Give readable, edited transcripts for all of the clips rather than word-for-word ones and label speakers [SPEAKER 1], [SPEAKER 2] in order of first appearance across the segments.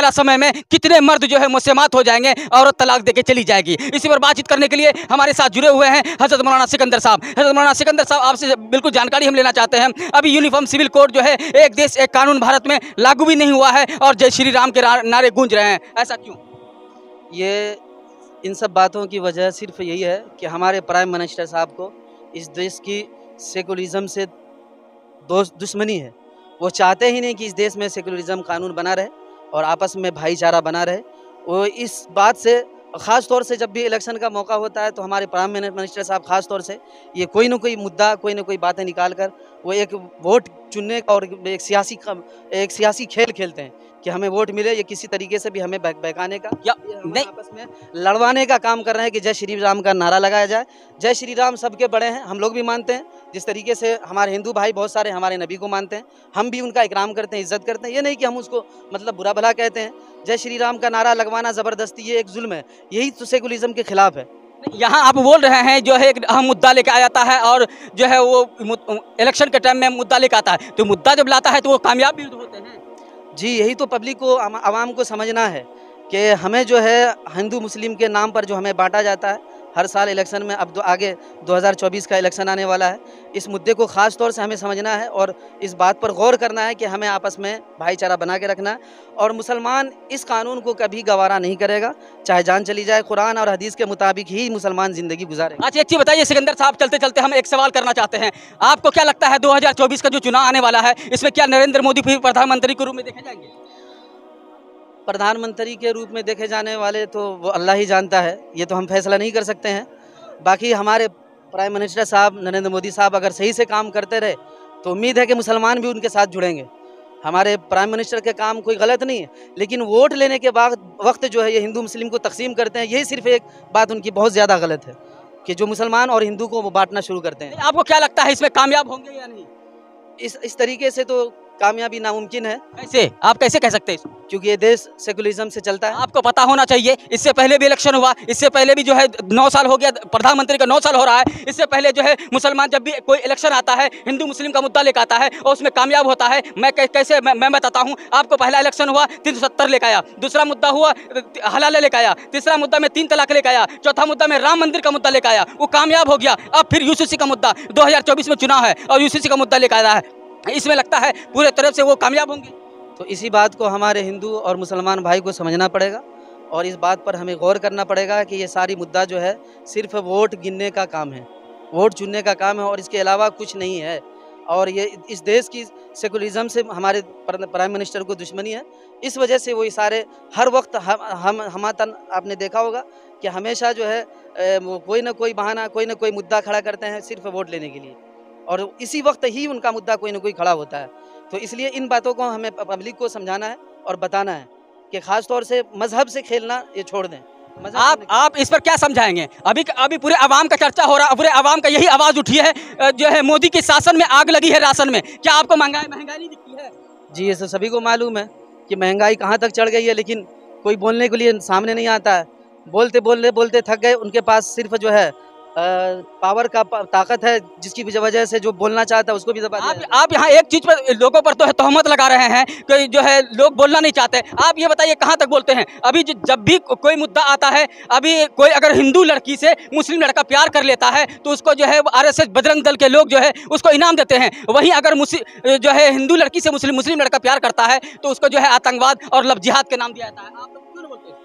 [SPEAKER 1] वाला समय में कितने मर्द जो है मुसलमान हो जाएंगे, औरत तलाक देके चली जाएगी। इसी पर बातचीत करने के लिए हमारे साथ जुड़े हुए हैं हज़रत मौलाना सिकंदर साहब। हज़रत मौलाना सिकंदर साहब, आपसे बिल्कुल जानकारी हम लेना चाहते हैं। अभी यूनिफॉर्म सिविल कोड जो है, एक देश एक कानून, भारत में लागू भी नहीं हुआ है और जय श्री राम के नारे गूंज रहे हैं, ऐसा क्यों?
[SPEAKER 2] ये इन सब बातों की वजह सिर्फ यही है कि हमारे प्राइम मिनिस्टर साहब को इस देश की सेकुलरिज्म से दुश्मनी है। वो चाहते ही नहीं कि इस देश में सेकुलरिज्म कानून बना रहे और आपस में भाईचारा बना रहे। वो इस बात से ख़ास तौर से जब भी इलेक्शन का मौका होता है तो हमारे प्राइम मिनिस्टर साहब ख़ास तौर से ये कोई ना कोई मुद्दा, कोई ना कोई बातें निकाल कर वो एक वोट चुनने का और एक सियासी खेल खेलते हैं कि हमें वोट मिले, ये किसी तरीके से भी हमें बहकाने का या नहीं आपस में लड़वाने का काम कर रहे हैं कि जय श्री राम का नारा लगाया जाए। जय श्री राम सबके बड़े हैं, हम लोग भी मानते हैं। जिस तरीके से हमारे हिंदू भाई बहुत सारे हमारे नबी को मानते हैं, हम भी उनका इकराम करते हैं, इज्जत करते हैं। ये नहीं कि हम उसको मतलब बुरा भला कहते हैं। जय श्री राम का नारा लगवाना ज़बरदस्ती ये एक जुल्म है, यही तो सेकुलरिज्म के खिलाफ है।
[SPEAKER 1] यहाँ आप बोल रहे हैं जो है एक अहम मुद्दा लेके आ जाता है और जो है वो इलेक्शन के टाइम में मुद्दा लेके आता है, तो मुद्दा जब लाता है तो वो कामयाब भी होते हैं।
[SPEAKER 2] जी, यही तो पब्लिक को, आवाम को समझना है कि हमें जो है हिंदू मुस्लिम के नाम पर जो हमें बांटा जाता है हर साल इलेक्शन में। अब आगे 2024 का इलेक्शन आने वाला है, इस मुद्दे को ख़ास तौर से हमें समझना है और इस बात पर गौर करना है कि हमें आपस में भाईचारा बना के रखना है। और मुसलमान इस कानून को कभी गवारा नहीं करेगा, चाहे जान चली जाए। कुरान और हदीस के मुताबिक ही मुसलमान ज़िंदगी गुजारेगा।
[SPEAKER 1] अच्छा, एक चीज़ बताइए सिकंदर साहब, चलते चलते हम एक सवाल करना चाहते हैं। आपको क्या लगता है 2024 का जो चुनाव आने वाला है, इसमें क्या नरेंद्र मोदी फिर प्रधानमंत्री के रूप में देखे जाएंगे?
[SPEAKER 2] प्रधानमंत्री के रूप में देखे जाने वाले तो वो अल्लाह ही जानता है, ये तो हम फैसला नहीं कर सकते हैं। बाकी हमारे प्राइम मिनिस्टर साहब नरेंद्र मोदी साहब अगर सही से काम करते रहे तो उम्मीद है कि मुसलमान भी उनके साथ जुड़ेंगे। हमारे प्राइम मिनिस्टर के काम कोई गलत नहीं है, लेकिन वोट लेने के बाद वक्त जो है ये हिंदू मुस्लिम को तकसीम करते हैं, यही सिर्फ एक बात उनकी बहुत ज़्यादा गलत है कि जो मुसलमान और हिंदू को वो बांटना शुरू करते हैं।
[SPEAKER 1] आपको क्या लगता है इसमें कामयाब होंगे या नहीं?
[SPEAKER 2] इस तरीके से तो कामयाबी नामुमकिन है।
[SPEAKER 1] कैसे, आप कैसे कह सकते हैं?
[SPEAKER 2] क्योंकि ये देश सेकुलरिज्म से चलता है।
[SPEAKER 1] आपको पता होना चाहिए, इससे पहले भी इलेक्शन हुआ, इससे पहले भी जो है 9 साल हो गया, प्रधानमंत्री का 9 साल हो रहा है। इससे पहले जो है मुसलमान जब भी कोई इलेक्शन आता है, हिंदू मुस्लिम का मुद्दा लेकर आता है और उसमें कामयाब होता है। मैं बताता हूँ आपको। पहला इलेक्शन हुआ 370 लेकर आया, दूसरा मुद्दा हुआ हलाल लेकर आया, तीसरा मुद्दा में 3 तलाक लेकर आया, चौथा मुद्दा में राम मंदिर का मुद्दा लेकर आया, वो कामयाब हो गया। अब फिर यूसीसी का मुद्दा, 2024 में चुनाव है और यूसीसी का मुद्दा लेकर आया है। इसमें लगता है पूरे तरफ से वो कामयाब होंगे।
[SPEAKER 2] तो इसी बात को हमारे हिंदू और मुसलमान भाई को समझना पड़ेगा और इस बात पर हमें गौर करना पड़ेगा कि ये सारी मुद्दा जो है सिर्फ वोट गिनने का काम है, वोट चुनने का काम है और इसके अलावा कुछ नहीं है। और ये इस देश की सेकुलरिज्म से हमारे प्राइम मिनिस्टर को दुश्मनी है। इस वजह से वो सारे हर वक्त आपने देखा होगा कि हमेशा जो है वो कोई ना कोई बहाना, कोई ना कोई मुद्दा खड़ा करते हैं सिर्फ वोट लेने के लिए, और इसी वक्त ही उनका मुद्दा कोई ना कोई खड़ा होता है। तो इसलिए इन बातों को हमें पब्लिक को समझाना है और बताना है कि ख़ास तौर से मजहब से खेलना ये छोड़ दें।
[SPEAKER 1] आप इस पर क्या समझाएंगे? अभी पूरे आवाम का चर्चा हो रहा है, पूरे आवाम का यही आवाज़ उठी है जो है मोदी के शासन में आग लगी है राशन में। क्या आपको महंगाई नहीं दिखती है?
[SPEAKER 2] जी, ये तो सभी को मालूम है कि महंगाई कहाँ तक चढ़ गई है, लेकिन कोई बोलने के लिए सामने नहीं आता है। बोलते थक गए। उनके पास सिर्फ जो है पावर का ताकत है, जिसकी वजह से जो बोलना चाहता है उसको भी दबा दिया।
[SPEAKER 1] आप यहाँ एक चीज़ पर लोगों पर तो है तोहमत लगा रहे हैं कि जो है लोग बोलना नहीं चाहते। आप ये बताइए कहाँ तक बोलते हैं? अभी जब भी कोई मुद्दा आता है, अभी कोई अगर हिंदू लड़की से मुस्लिम लड़का प्यार कर लेता है तो उसको जो है आरएसएस बजरंग दल के लोग जो है उसको इनाम देते हैं। वहीं अगर जो है हिंदू लड़की से मुस्लिम लड़का प्यार करता है तो उसको जो है आतंकवाद और लव जिहाद के नाम दिया जाता है। आप लोग क्यों बोलते हैं?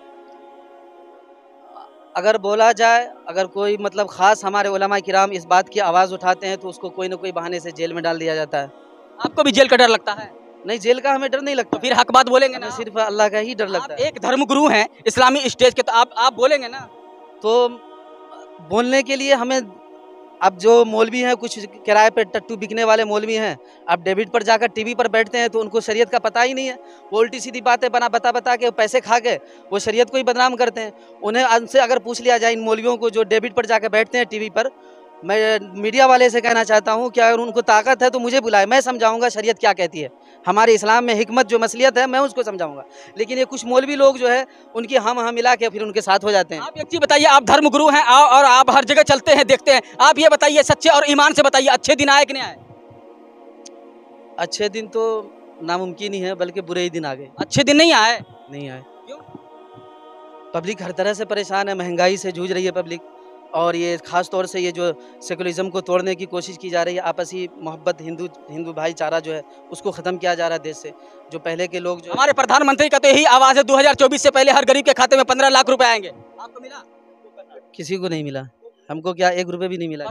[SPEAKER 2] अगर बोला जाए, अगर कोई मतलब ख़ास हमारे उलमा किराम इस बात की आवाज़ उठाते हैं तो उसको कोई ना कोई बहाने से जेल में डाल दिया जाता है।
[SPEAKER 1] आपको भी जेल का डर लगता है?
[SPEAKER 2] नहीं, जेल का हमें डर नहीं लगता।
[SPEAKER 1] तो फिर हक बात बोलेंगे ना?
[SPEAKER 2] सिर्फ अल्लाह का ही डर लगता है।
[SPEAKER 1] एक धर्मगुरु हैं इस्लामी स्टेज के, तो आप बोलेंगे ना?
[SPEAKER 2] तो बोलने के लिए हमें, अब जो मौलवी हैं, कुछ किराए पे टट्टू बिकने वाले मौलवी हैं, अब डेबिट पर जाकर टीवी पर बैठते हैं तो उनको शरीयत का पता ही नहीं है। वो उल्टी सीधी बातें बता के पैसे खा के वो शरीयत को ही बदनाम करते हैं। उन्हें उनसे अगर पूछ लिया जाए, इन मौलवियों को जो डेबिट पर जाकर बैठते हैं टीवी पर, मैं मीडिया वाले से कहना चाहता हूँ कि अगर उनको ताकत है तो मुझे बुलाए, मैं समझाऊंगा शरीयत क्या कहती है। हमारे इस्लाम में हिकमत जो मसलियत है मैं उसको समझाऊंगा। लेकिन ये कुछ मौलवी लोग जो है उनकी हम मिला के फिर उनके साथ हो जाते हैं।
[SPEAKER 1] आप एक चीज़ बताइए, आप धर्मगुरु हैं और आप हर जगह चलते हैं, देखते हैं, आप ये बताइए सच्चे और ईमान से बताइए, अच्छे दिन आए कि नहीं आए?
[SPEAKER 2] अच्छे दिन तो नामुमकिन ही है, बल्कि बुरे ही दिन आ गए।
[SPEAKER 1] अच्छे दिन नहीं आए?
[SPEAKER 2] नहीं आए।
[SPEAKER 1] क्यों?
[SPEAKER 2] पब्लिक हर तरह से परेशान है, महंगाई से जूझ रही है पब्लिक, और ये ख़ास तौर से ये जो सेकुलरिज़्म को तोड़ने की कोशिश की जा रही है, आपसी मोहब्बत, हिंदू हिंदू भाईचारा जो है उसको ख़त्म किया जा रहा है देश से। जो पहले के लोग जो है,
[SPEAKER 1] हमारे प्रधानमंत्री का तो यही आवाज़ है 2024 से पहले हर गरीब के खाते में 15 लाख रुपए आएंगे। आपको मिला?
[SPEAKER 2] किसी को नहीं मिला। हमको क्या 1 रुपए भी नहीं मिला।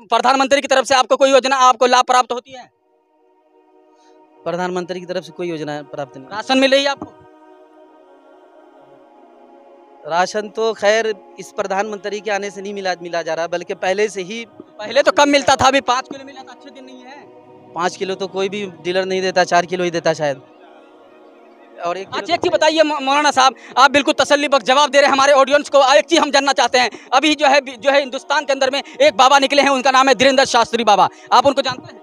[SPEAKER 1] प्रधानमंत्री की तरफ से आपको कोई योजना, आपको लाभ प्राप्त होती है?
[SPEAKER 2] प्रधानमंत्री की तरफ से कोई योजना प्राप्त नहीं।
[SPEAKER 1] राशन मिल रही है आपको?
[SPEAKER 2] राशन तो खैर इस प्रधानमंत्री के आने से नहीं मिला जा रहा, बल्कि पहले से ही।
[SPEAKER 1] पहले तो कम मिलता था, अभी 5 किलो मिला था, अच्छे दिन नहीं है।
[SPEAKER 2] 5 किलो तो कोई भी डीलर नहीं देता, 4 किलो ही देता शायद। और 1
[SPEAKER 1] अच्छा, एक चीज बताइए मौलाना साहब, आप बिल्कुल तसल्ली बख्श जवाब दे रहे हैं हमारे ऑडियंस को। एक चीज हम जानना चाहते हैं, अभी जो है हिंदुस्तान के अंदर में एक बाबा निकले हैं, उनका नाम है धीरेन्द्र शास्त्री बाबा। आप उनको जानते हैं?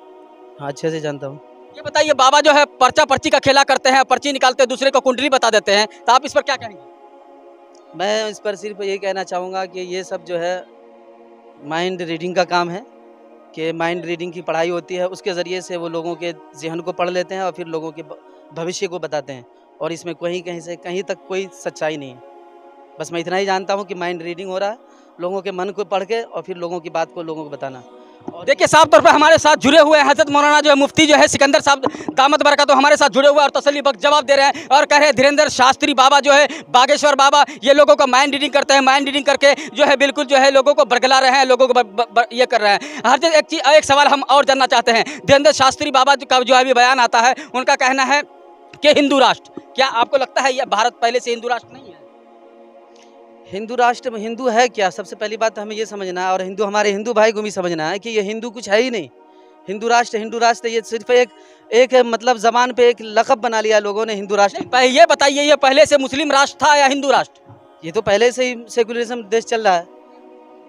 [SPEAKER 2] हाँ, अच्छे से जानता हूँ।
[SPEAKER 1] ये बताइए, बाबा जो है पर्चा पर्ची का खेला करते हैं, पर्ची निकालते हैं, दूसरे को कुंडली बता देते हैं, तो आप इस पर क्या कहेंगे?
[SPEAKER 2] मैं इस पर सिर्फ ये कहना चाहूँगा कि ये सब जो है माइंड रीडिंग का काम है, कि माइंड रीडिंग की पढ़ाई होती है, उसके ज़रिए से वो लोगों के ज़हन को पढ़ लेते हैं और फिर लोगों के भविष्य को बताते हैं, और इसमें कहीं तक कोई सच्चाई नहीं है। बस मैं इतना ही जानता हूँ कि माइंड रीडिंग हो रहा है, लोगों के मन को पढ़ के और फिर लोगों की बात को लोगों को बताना। और
[SPEAKER 1] देखिए, साफ तौर पर हमारे साथ जुड़े हुए हैं हजरत मौलाना जो है मुफ्ती जो है सिकंदर साहब दामद बरकत, तो हमारे साथ जुड़े हुए और तसल्ली बख्श जवाब दे रहे हैं और कह रहे हैं धीरेन्द्र शास्त्री बाबा जो है, बागेश्वर बाबा, ये लोगों का माइंड रीडिंग करते हैं, माइंड रीडिंग करके जो है बिल्कुल जो है लोगों को बरगला रहे हैं, लोगों को ये कर रहे हैं। हर एक सवाल हम और जानना चाहते हैं, धीरेन्द्र शास्त्री बाबा का जो अभी बयान आता है, उनका कहना है कि हिंदू राष्ट्र, क्या आपको लगता है यह भारत पहले से हिंदू राष्ट्र नहीं है?
[SPEAKER 2] हिंदू राष्ट्र में हिंदू है क्या, सबसे पहली बात तो हमें ये समझना है, और हिंदू हमारे हिंदू भाई को भी समझना है कि ये हिंदू कुछ है ही नहीं। हिंदू राष्ट्र ये सिर्फ एक मतलब ज़बान पे एक लक़ब बना लिया लोगों ने, हिंदू राष्ट्र।
[SPEAKER 1] ये बताइए, ये पहले से मुस्लिम राष्ट्र था या हिंदू राष्ट्र?
[SPEAKER 2] ये तो पहले से ही सेकुलरिज्म देश चल रहा है।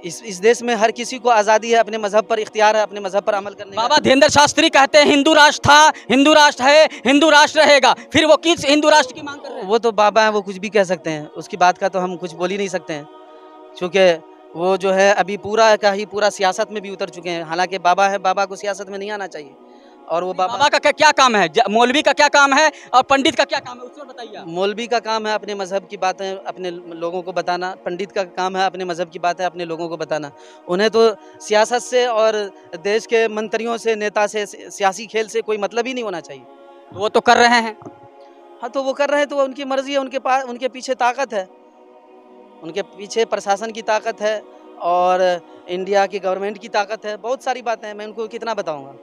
[SPEAKER 2] इस देश में हर किसी को आज़ादी है, अपने मजहब पर इख्तियार है, अपने मजहब पर अमल करने का।
[SPEAKER 1] बाबा धीरेन्द्र शास्त्री कहते हैं हिंदू राष्ट्र था, हिंदू राष्ट्र है, हिंदू राष्ट्र रहेगा, फिर वो किस हिंदू राष्ट्र की मांग कर रहे हैं?
[SPEAKER 2] वो तो बाबा है, वो कुछ भी कह सकते हैं, उसकी बात का तो हम कुछ बोल ही नहीं सकते हैं, क्योंकि वो जो है अभी पूरा सियासत में भी उतर चुके हैं। हालांकि बाबा है, बाबा को सियासत में नहीं आना चाहिए। और वो
[SPEAKER 1] बाबा का क्या काम है, मौलवी का क्या काम है और पंडित का क्या काम है, उसको बताइए।
[SPEAKER 2] मौलवी का काम है अपने मजहब की बातें अपने लोगों को बताना, पंडित का काम है अपने मजहब की बातें अपने लोगों को बताना। उन्हें तो सियासत से और देश के मंत्रियों से, नेता से, सियासी खेल से कोई मतलब ही नहीं होना चाहिए।
[SPEAKER 1] वो तो कर रहे हैं।
[SPEAKER 2] हाँ, तो वो कर रहे हैं तो उनकी मर्जी है, उनके पास, उनके पीछे ताकत है, उनके पीछे प्रशासन की ताकत है और इंडिया की गवर्नमेंट की ताकत है, बहुत सारी बातें हैं, मैं उनको कितना बताऊँगा।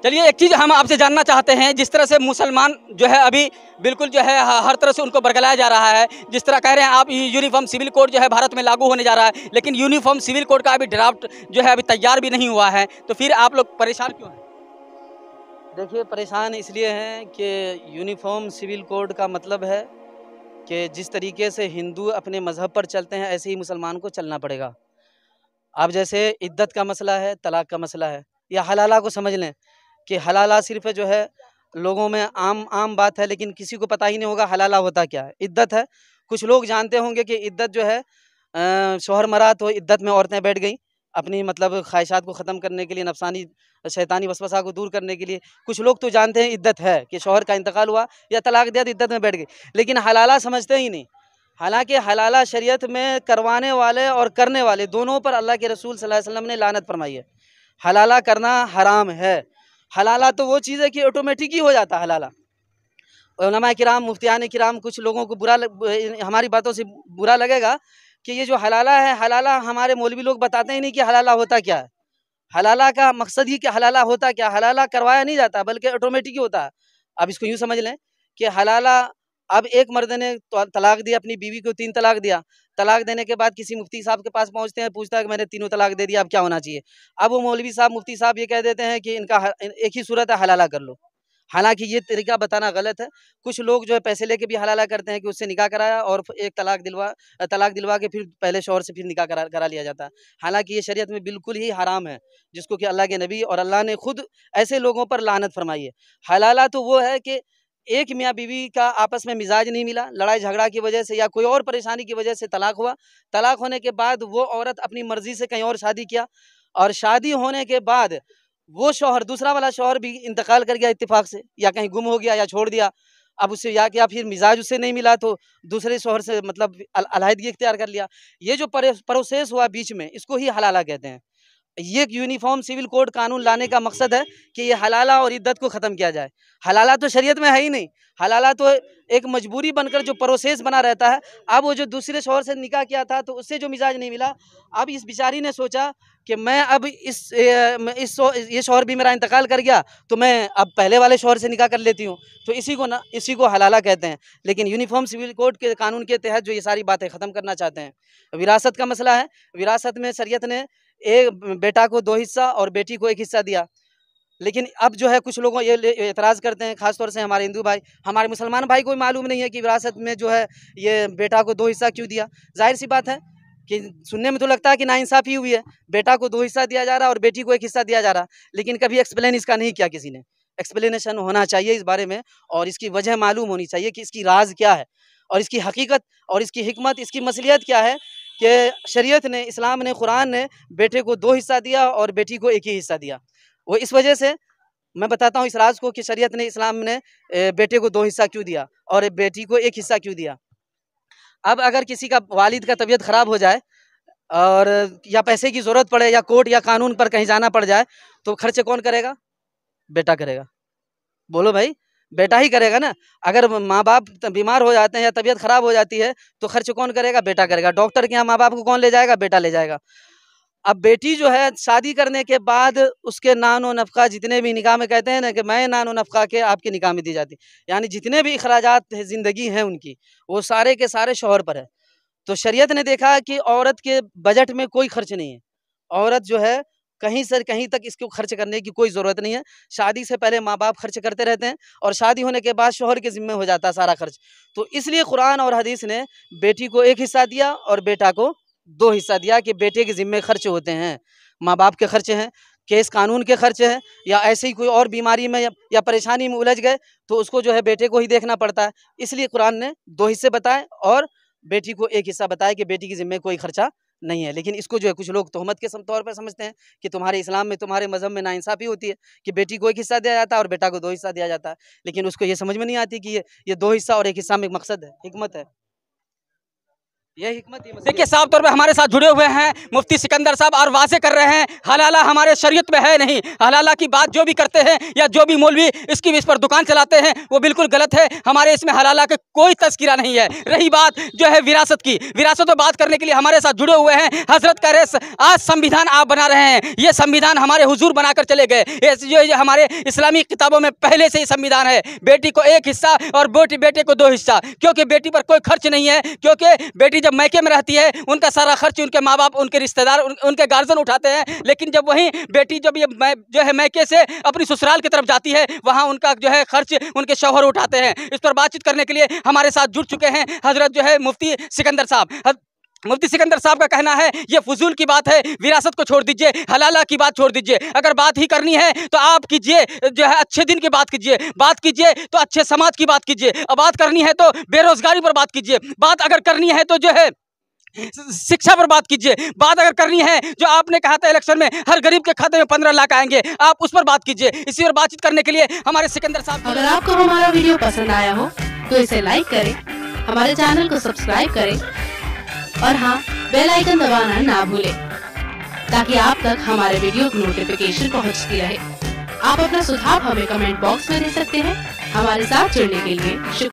[SPEAKER 1] चलिए, एक चीज़ हम आपसे जानना चाहते हैं, जिस तरह से मुसलमान जो है अभी बिल्कुल जो है हर तरह से उनको बरगलाया जा रहा है, जिस तरह कह रहे हैं आप यूनिफॉर्म सिविल कोड जो है भारत में लागू होने जा रहा है, लेकिन यूनिफॉर्म सिविल कोड का अभी ड्राफ्ट जो है अभी तैयार भी नहीं हुआ है, तो फिर आप लोग परेशान क्यों हैं?
[SPEAKER 2] देखिए, परेशान इसलिए हैं कि यूनिफॉर्म सिविल कोड का मतलब है कि जिस तरीके से हिंदू अपने मजहब पर चलते हैं, ऐसे ही मुसलमान को चलना पड़ेगा। अब जैसे इद्दत का मसला है, तलाक का मसला है, या हलाला को समझ लें कि हलाला सिर्फ जो है लोगों में आम बात है, लेकिन किसी को पता ही नहीं होगा हलाला होता क्या है। इद्दत है, कुछ लोग जानते होंगे कि इद्दत जो है शौहर मरा तो इद्दत में औरतें बैठ गई अपनी मतलब ख्वाहिशात को ख़त्म करने के लिए, नफसानी शैतानी वसवसा को दूर करने के लिए। कुछ लोग तो जानते हैं इद्दत है कि शौहर का इंतकाल हुआ या तलाक दिया तो इद्दत में बैठ गई, लेकिन हलाला समझते ही नहीं। हालांकि हलाला शरीयत में करवाने वाले और करने वाले दोनों पर अल्लाह के रसूल सल्लल्लाहु अलैहि वसल्लम ने लानत फरमाई है। हलाला करना हराम है। हलाला तो वो चीज़ है कि ऑटोमेटिक ही हो जाता है हलाला। उलमा किराम, मुफ्तियान किराम, कुछ लोगों को हमारी बातों से बुरा लगेगा कि ये जो हलाला है, हलाला हमारे मौलवी लोग बताते ही नहीं कि हलाला होता क्या है। हलाला का मकसद ही कि हलाला होता क्या, हलाला करवाया नहीं जाता बल्कि ऑटोमेटिक ही होता है। अब इसको यूँ समझ लें कि हलाला, अब एक मर्द ने तलाक दिया, अपनी बीवी को 3 तलाक दिया, तलाक देने के बाद किसी मुफ्ती साहब के पास पहुंचते हैं, पूछता है कि मैंने 3 तलाक दे दिया, अब क्या होना चाहिए। अब वो मौलवी साहब, मुफ्ती साहब ये कह देते हैं कि इनका एक ही सूरत है, हलाला कर लो। हालांकि ये तरीका बताना गलत है। कुछ लोग जो है पैसे लेके भी हलाला करते हैं कि उससे निकाह कराया और एक तलाक दिलवा के फिर पहले शौहर से फिर निकाह करा लिया जाता है। हालांकि ये शरीयत में बिल्कुल ही हराम है, जिसको कि अल्लाह के नबी और अल्लाह ने खुद ऐसे लोगों पर लानत फरमाई है। हलाला तो वो है कि एक मियाँ बीवी का आपस में मिजाज नहीं मिला, लड़ाई झगड़ा की वजह से या कोई और परेशानी की वजह से तलाक हुआ। तलाक होने के बाद वो औरत अपनी मर्जी से कहीं और शादी किया, और शादी होने के बाद वो शौहर, दूसरा वाला शौहर भी इंतकाल कर गया इत्तेफाक से, या कहीं गुम हो गया या छोड़ दिया, अब उससे या फिर मिजाज उससे नहीं मिला तो दूसरे शोहर से मतलब अलहदगी इख्तियार कर लिया। ये जो प्रोसेस हुआ बीच में, इसको ही हलाला कहते हैं। ये एक यूनिफॉर्म सिविल कोड कानून लाने का मकसद है कि ये हलाला और इद्दत को ख़त्म किया जाए। हलाला तो शरीयत में है ही नहीं, हलाला तो एक मजबूरी बनकर जो प्रोसेस बना रहता है। अब वो जो दूसरे शौहर से निकाह किया था तो उससे जो मिजाज नहीं मिला, अब इस बेचारी ने सोचा कि मैं अब ये शौहर भी मेरा इंतकाल कर गया तो मैं अब पहले वाले शौहर से निकाह कर लेती हूँ, तो इसी को हलाला कहते हैं। लेकिन यूनिफॉर्म सिविल कोड के कानून के तहत जो ये सारी बातें ख़त्म करना चाहते हैं। विरासत का मसला है, विरासत में शरीयत ने एक बेटा को 2 हिस्सा और बेटी को 1 हिस्सा दिया। लेकिन अब जो है कुछ लोगों ये एतराज़ करते हैं, ख़ासतौर से हमारे हिंदू भाई, हमारे मुसलमान भाई को मालूम नहीं है कि विरासत में जो है ये बेटा को 2 हिस्सा क्यों दिया। जाहिर सी बात है कि सुनने में तो लगता है कि नाइंसाफ़ी हुई है, बेटा को 2 हिस्सा दिया जा रहा है और बेटी को 1 हिस्सा दिया जा रहा है, लेकिन कभी एक्सप्लेन इसका नहीं किया किसी ने। एक्सप्लेनेशन होना चाहिए इस बारे में और इसकी वजह मालूम होनी चाहिए कि इसकी राज क्या है और इसकी हकीकत और इसकी हिकमत, इसकी मसलियत क्या है कि शरीयत ने, इस्लाम ने, कुरान ने बेटे को 2 हिस्सा दिया और बेटी को 1 ही हिस्सा दिया। वो इस वजह से मैं बताता हूँ इस राज को कि शरीयत ने, इस्लाम ने बेटे को 2 हिस्सा क्यों दिया और बेटी को 1 हिस्सा क्यों दिया। अब अगर किसी का वालिद का तबीयत ख़राब हो जाए और या पैसे की ज़रूरत पड़े या कोर्ट या कानून पर कहीं जाना पड़ जाए तो खर्चे कौन करेगा? बेटा करेगा। बोलो भाई, बेटा ही करेगा ना। अगर माँ बाप बीमार हो जाते हैं या तबीयत ख़राब हो जाती है तो खर्च कौन करेगा? बेटा करेगा। डॉक्टर के यहाँ माँ बाप को कौन ले जाएगा? बेटा ले जाएगा। अब बेटी जो है शादी करने के बाद उसके नान व नफ़क़ा जितने भी निकाह में कहते हैं ना कि मैं नान व नफ़क़ा के आपके निकाह में दी जाती, यानी जितने भी अखराजात ज़िंदगी हैं उनकी, वो सारे के सारे शौहर पर है। तो शरीयत ने देखा कि औरत के बजट में कोई खर्च नहीं है, औरत जो है कहीं से कहीं तक इसको खर्च करने की कोई ज़रूरत नहीं है। शादी से पहले माँ बाप खर्च करते रहते हैं और शादी होने के बाद शौहर के ज़िम्मे हो जाता है सारा खर्च। तो इसलिए कुरान और हदीस ने बेटी को 1 हिस्सा दिया और बेटा को 2 हिस्सा दिया कि बेटे के ज़िम्मे खर्च होते हैं, माँ बाप के खर्चे हैं, केस कानून के खर्चे हैं, या ऐसे ही कोई और बीमारी में या परेशानी में उलझ गए तो उसको जो है बेटे को ही देखना पड़ता है। इसलिए कुरान ने 2 हिस्से बताए और बेटी को 1 हिस्सा बताया कि बेटी के ज़िम्मे कोई खर्चा नहीं है। लेकिन इसको जो है कुछ लोग तोहमत के तौर पर समझते हैं कि तुम्हारे इस्लाम में, तुम्हारे मज़हब में नाइंसाफ़ी होती है कि बेटी को 1 हिस्सा दिया जाता है और बेटा को 2 हिस्सा दिया जाता है। लेकिन उसको ये समझ में नहीं आती कि ये 2 हिस्सा और 1 हिस्सा में मकसद है, हिकमत है। ये हिकमत
[SPEAKER 1] देखिए, साफ तौर पे हमारे साथ जुड़े हुए हैं मुफ्ती सिकंदर साहब और वाज़े कर रहे हैं हलाला हमारे शरीयत में है नहीं। हलाला की बात जो भी करते हैं या जो भी मौलवी इसकी इस पर दुकान चलाते हैं वो बिल्कुल गलत है। हमारे इसमें हलाला का कोई तज़किरा नहीं है। रही बात जो है विरासत की, विरासत में बात करने के लिए हमारे साथ जुड़े हुए हैं हज़रत का रेस। आज संविधान आप बना रहे हैं, ये संविधान हमारे हुजूर बनाकर चले गए। ये हमारे इस्लामी किताबों में पहले से ही संविधान है, बेटी को 1 हिस्सा और बेटे को 2 हिस्सा, क्योंकि बेटी पर कोई खर्च नहीं है। क्योंकि बेटी जब मैके में रहती है उनका सारा खर्च उनके माँ बाप, उनके रिश्तेदार, उनके गार्जियन उठाते हैं। लेकिन जब वहीं बेटी जब ये जो है मैके से अपनी ससुराल की तरफ जाती है वहाँ उनका जो है खर्च उनके शौहर उठाते हैं। इस पर बातचीत करने के लिए हमारे साथ जुड़ चुके हैं हजरत जो है मुफ्ती सिकंदर साहब। मुफ्ती सिकंदर साहब का कहना है ये फजूल की बात है, विरासत को छोड़ दीजिए, हलाला की बात छोड़ दीजिए। अगर बात ही करनी है तो आप कीजिए जो है अच्छे दिन की बात कीजिए तो अच्छे समाज की बात कीजिए। अब बात करनी है तो बेरोजगारी पर बात कीजिए, बात अगर करनी है तो जो है शिक्षा पर बात कीजिए, बात अगर करनी है जो आपने कहा था इलेक्शन में हर गरीब के खाते में 15 लाख आएंगे, आप उस पर बात कीजिए। इसी पर बातचीत करने के लिए हमारे सिकंदर साहब।
[SPEAKER 3] अगर आपको हमारा वीडियो पसंद आया हो तो इसे लाइक करें, हमारे चैनल को सब्सक्राइब करें और हाँ, बेल आइकन दबाना ना भूलें ताकि आप तक हमारे वीडियो की नोटिफिकेशन पहुंचती रहे। आप अपना सुझाव हमें कमेंट बॉक्स में दे सकते हैं। हमारे साथ जुड़ने के लिए शुक्रिया।